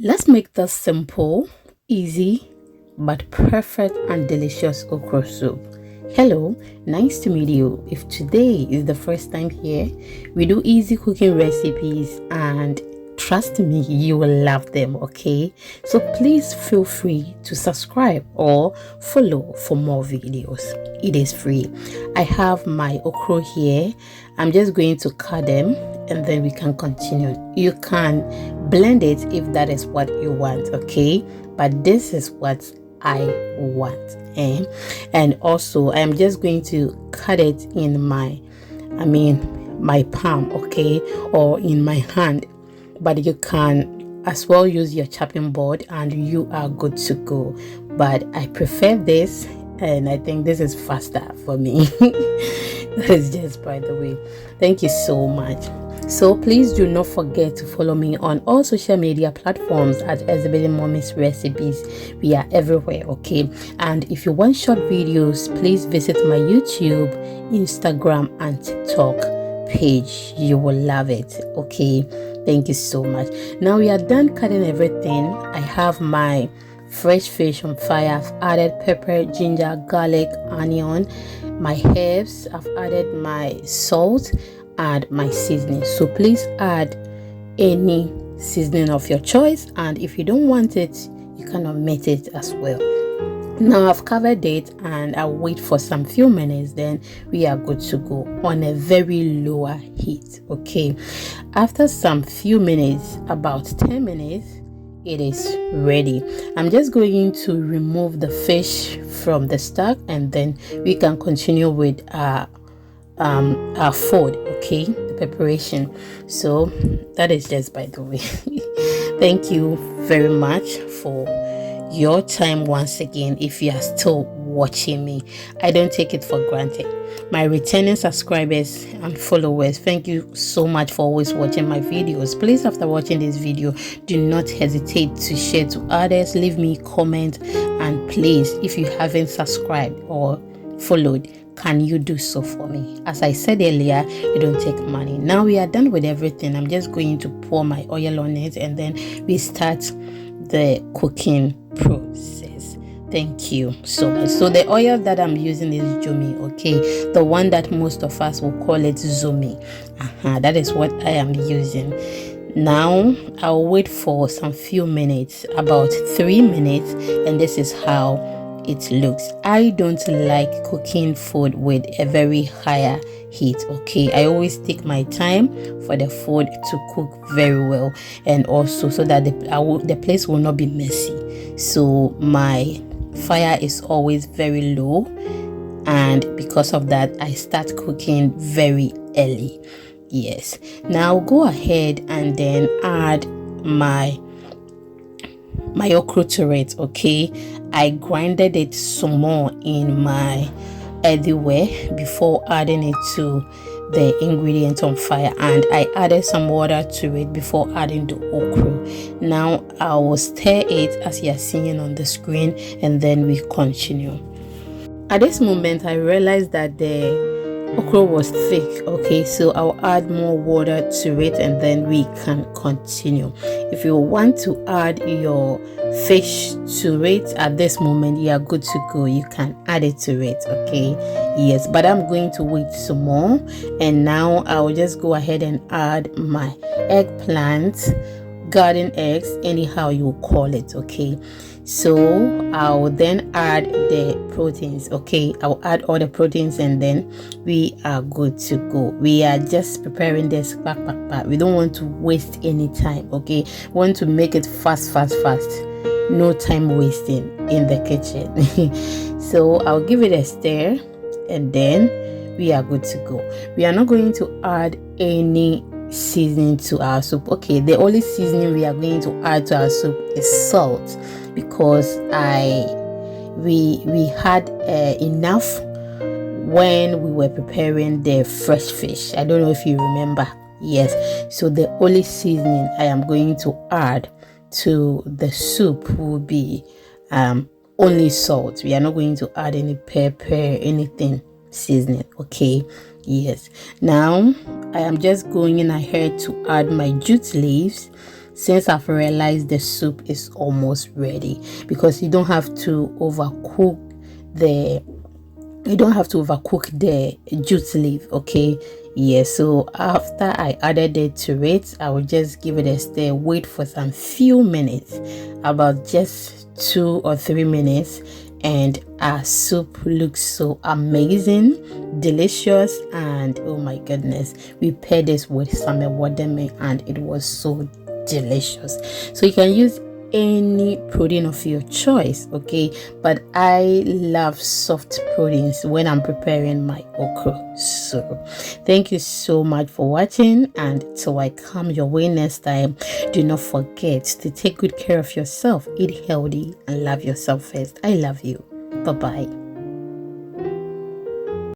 Let's make this simple, easy, but perfect and delicious okra soup. Hello, nice to meet you. If today is the first time here, we do easy cooking recipes and trust me, you will love them, okay? So please feel free to subscribe or follow for more videos. It is free. I have my okra here. I'm just going to cut them and then we can continue. You can blend it if that is what you want, okay? But this is what I want. And also I am just going to cut it in my palm, okay, or in my hand, but you can as well use your chopping board and you are good to go. But I prefer this and I think this is faster for me. That is just by the way. Thank you so much. So please do not forget to follow me on all social media platforms at Exhibiting Mommy's Recipes. We are everywhere, okay? And if you want short videos, please visit my YouTube, Instagram, and TikTok page. You will love it, okay? Thank you so much. Now we are done cutting everything. I have my fresh fish on fire. I've added pepper, ginger, garlic, onion, my herbs. I've added my salt and my seasoning. So please add any seasoning of your choice, and if you don't want it, you can omit it as well. Now I've covered it and I'll wait for some few minutes, then we are good to go on a very lower heat, okay? After some few minutes, about 10 minutes, it is ready. I'm just going to remove the fish from the stock and then we can continue with our food, okay, the preparation. So that is just by the way. Thank you very much for your time once again. If you are still watching me, I don't take it for granted. My returning subscribers and followers, thank you so much for always watching my videos. Please, after watching this video, do not hesitate to share to others, leave me a comment, and please, if you haven't subscribed or followed, can you do so for me? As I said earlier, you don't take money. Now we are done with everything. I'm just going to pour my oil on it and then we start the cooking process. Thank you so much. So the oil that I'm using is Jumi, okay, the one that most of us will call it Zumi. That is what I am using. Now I'll wait for some few minutes, about 3 minutes, and this is how it looks. I don't like cooking food with a very higher heat, okay? I always take my time for the food to cook very well, and also so that the place will not be messy. So my fire is always very low, and because of that I start cooking very early. Yes, now go ahead and then add my okra to it, okay? I grinded it some more in my earthenware before adding it to the ingredient on fire, and I added some water to it before adding the okra. Now I will stir it as you are seeing on the screen, and then we continue. At this moment I realized that the okra was thick, okay, so I'll add more water to it and then we can continue. If you want to add your fish to it at this moment, you are good to go. You can add it to it, okay? Yes, but I'm going to wait some more, and now I'll just go ahead and add my eggplant, garden eggs, anyhow you call it, okay? So I'll then add the proteins, okay? I'll add all the proteins and then we are good to go. We are just preparing this we don't want to waste any time, okay? We want to make it fast. No time wasting in the kitchen. So I'll give it a stir and then we are good to go. We are not going to add any seasoning to our soup, okay? The only seasoning we are going to add to our soup is salt, because we had enough when we were preparing the fresh fish. I don't know if you remember. Yes, so the only seasoning I am going to add to the soup will be only salt. We are not going to add any pepper, anything seasoning, okay? Yes, now I am just going in ahead to add my jute leaves, since I've realized the soup is almost ready, because you don't have to overcook the jute leaf. Okay, yeah, so after I added it to it, I will just give it a stir, wait for some few minutes, about just 2 or 3 minutes, and our soup looks so amazing, delicious, and oh my goodness, we paired this with some wademe and it was so delicious. So you can use any protein of your choice, okay, but I love soft proteins when I'm preparing my okra soup. Thank you so much for watching, and till I come your way next time, do not forget to take good care of yourself, eat healthy, and love yourself first. I love you. Bye bye.